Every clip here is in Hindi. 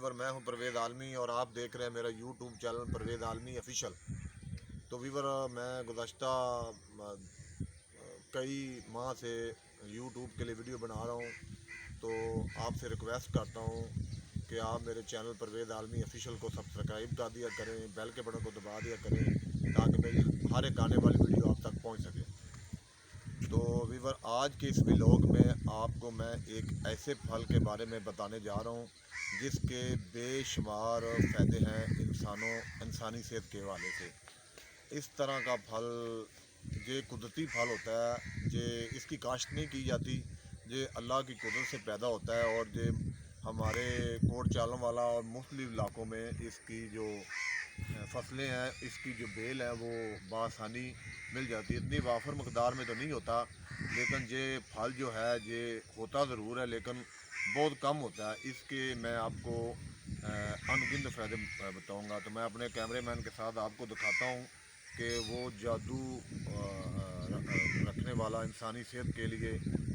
वीवर, मैं हूं परवेज़ आलमी और आप देख रहे हैं मेरा यूट्यूब चैनल परवेज़ आलमी ऑफिशियल। तो वीवर, मैं गुज़श्ता कई माह से यूट्यूब के लिए वीडियो बना रहा हूं। तो आपसे रिक्वेस्ट करता हूं कि आप मेरे चैनल परवेज़ आलमी ऑफिशियल को सब्सक्राइब कर दिया करें, बेल के बटन को दबा दिया करें ताकि मेरी हर एक आने वाली वीडियो आप तक पहुँच सके। तो वीवर, आज के इस व्लॉग में आपको मैं एक ऐसे फल के बारे में बताने जा रहा हूँ जिसके बेशुमार फ़ायदे हैं इंसानी सेहत के हवाले से। इस तरह का फल ये कुदरती फल होता है, जे इसकी काश्त नहीं की जाती, ये अल्लाह की कुदरत से पैदा होता है और ये हमारे कोट चालम वाला और मुख्तलिफ इलाकों में इसकी जो फसलें हैं, इसकी जो बेल है वो बआसानी मिल जाती है। इतनी वाफर मकदार में तो नहीं होता, लेकिन ये फल जो है ये होता ज़रूर है, लेकिन बहुत कम होता है। इसके मैं आपको अनगिनत फ़ायदे बताऊंगा। तो मैं अपने कैमरेमैन के साथ आपको दिखाता हूँ कि वो जादू रखने वाला इंसानी सेहत के लिए,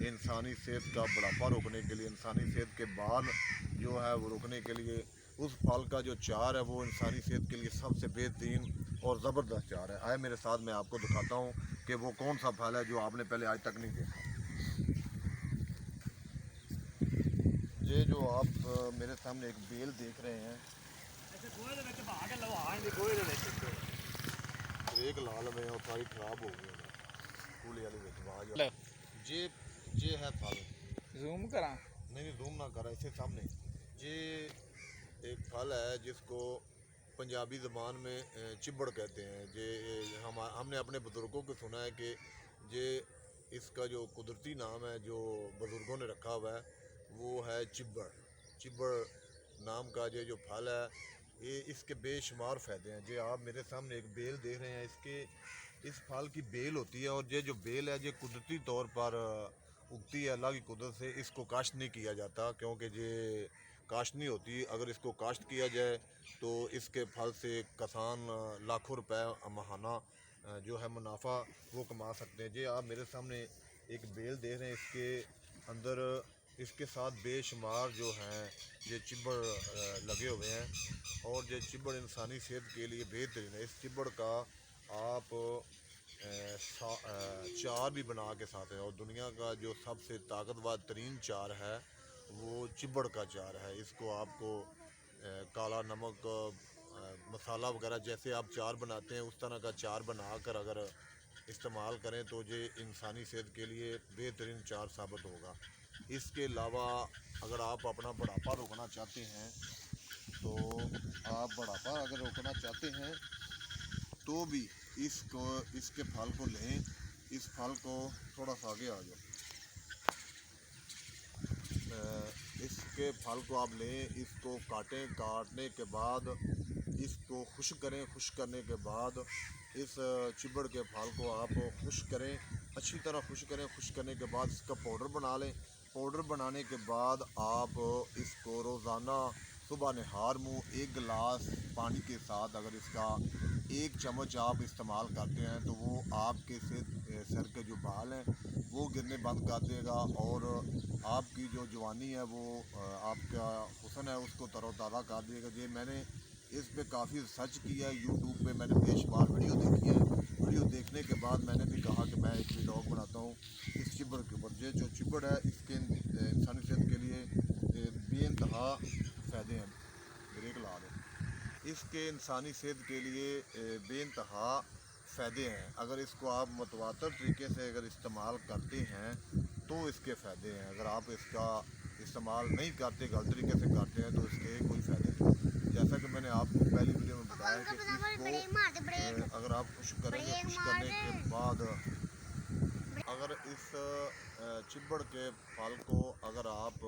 इंसानी सेहत का बुढ़ापा रोकने के लिए, इंसानी सेहत के बाल जो है वो रोकने के लिए उस फल का जो चार है वो इंसानी सेहत के लिए सबसे बेहतरीन और ज़बरदस्त चार है। आए मेरे साथ, मैं आपको दिखाता हूँ कि वो कौन सा फल है जो आपने पहले आज तक नहीं देखा। ये जो आप मेरे सामने एक बेल देख रहे हैं, एक लाल में और सारी खराब हो गई कूले वाली आवाज। ये है फल। जूम करा? नहीं, जूम ना करा, इससे सामने। ये एक फल है जिसको पंजाबी ज़बान में चिब्बड़ कहते हैं। ये हमने अपने बुज़ुर्गों को सुना है कि ये इसका जो कुदरती नाम है जो बुज़ुर्गों ने रखा हुआ है वो है चिब्बड़। चिब्बड़ नाम का ये जो फल है, ये इसके बेशुमार फ़ायदे हैं। जो आप मेरे सामने एक बेल देख रहे हैं, इस फल की बेल होती है और ये जो बेल है ये कुदरती तौर पर उगती है अल्लाह की कुदरत से। इसको काश्त नहीं किया जाता क्योंकि ये काश्त नहीं होती। अगर इसको काश्त किया जाए तो इसके फल से किसान लाखों रुपए माहाना जो है मुनाफा वो कमा सकते हैं। जी आप मेरे सामने एक बेल देख रहे हैं, इसके अंदर इसके साथ बेशुमार जो हैं ये चिब्बड़ लगे हुए हैं और ये चिब्बड़ इंसानी सेहत के लिए बेहतरीन है। इस चिब्बड़ का आप चार भी बना के साथ है और दुनिया का जो सबसे ताकतवर तरीन चार है वो चिब्बड़ का चार है। इसको आपको काला नमक मसाला वगैरह जैसे आप चार बनाते हैं उस तरह का चार बनाकर अगर इस्तेमाल करें तो ये इंसानी सेहत के लिए बेहतरीन चार साबित होगा। इसके अलावा अगर आप अपना बुढ़ापा रोकना चाहते हैं तो आप बुढ़ापा अगर रोकना चाहते हैं तो भी इसके फल को लें। इस फल को थोड़ा सा आगे आ जाओ। इसके फल को आप लें, इसको काटें, काटने के बाद इसको खुश्क करें। खुश्क करने के बाद इस चिबड़ के फल को आप खुश्क करें, अच्छी तरह खुश्क करें। खुश्क करने के बाद इसका पाउडर बना लें। पाउडर बनाने के बाद आप इसको रोज़ाना सुबह नहार मुँह 1 गिलास पानी के साथ अगर इसका 1 चम्मच आप इस्तेमाल करते हैं तो वो आपके सर के जो बाल हैं वो गिरने बंद कर देगा और आपकी जो जवानी है वो आपका हुस्न है उसको तरोताज़ा कर देगा। ये मैंने इस पे काफ़ी सर्च किया है, यूट्यूब पे मैंने बेशुमार वीडियो देखी है। वीडियो देखने के बाद मैंने भी कहा कि मैं एक व्लॉग बनाता हूँ इस चिब्बड़ के ऊपर। ये जो चिब्बड़ है इसके इंसानी सेहत के लिए बेइंतहा फ़ायदे हैं। ब्रेक ला दो। इसके इंसानी सेहत के लिए बेइंतहा फ़ायदे हैं। अगर इसको आप मुतवातर तरीके से अगर इस्तेमाल करते हैं तो इसके फ़ायदे हैं। अगर आप इसका इस्तेमाल नहीं करते, गलत तरीके से करते हैं तो इसके कोई फ़ायदे नहीं। जैसा कि मैंने आपको पहली वीडियो में बताया कि इसको अगर आप खुश करेंगे, खुश करने के बाद अगर इस चिब्बड़ के फल को अगर आप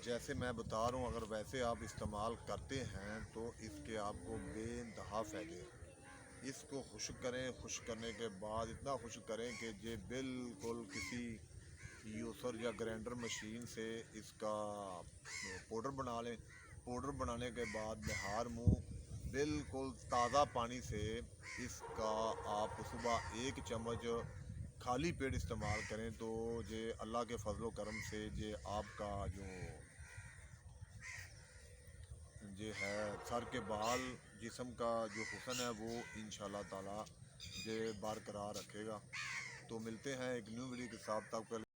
जैसे मैं बता रहा हूँ अगर वैसे आप इस्तेमाल करते हैं तो इसके आपको बेइंतहा फ़ायदे हैं। इसको खुश्क करें, खुश्क करने के बाद इतना खुश्क करें कि ये बिल्कुल किसी यूसर या ग्राइंडर मशीन से इसका पाउडर बना लें। पाउडर बनाने के बाद नहार मुँह बिल्कुल ताज़ा पानी से इसका आप सुबह 1 चम्मच खाली पेट इस्तेमाल करें तो ये अल्लाह के फजलो करम से ये आपका जो ये है सर के बाल, जिस्म का जो हुस्न है वो इंशाल्लाह ताला ये बरकरार रखेगा। तो मिलते हैं एक न्यू वीडियो के साथ, तब कल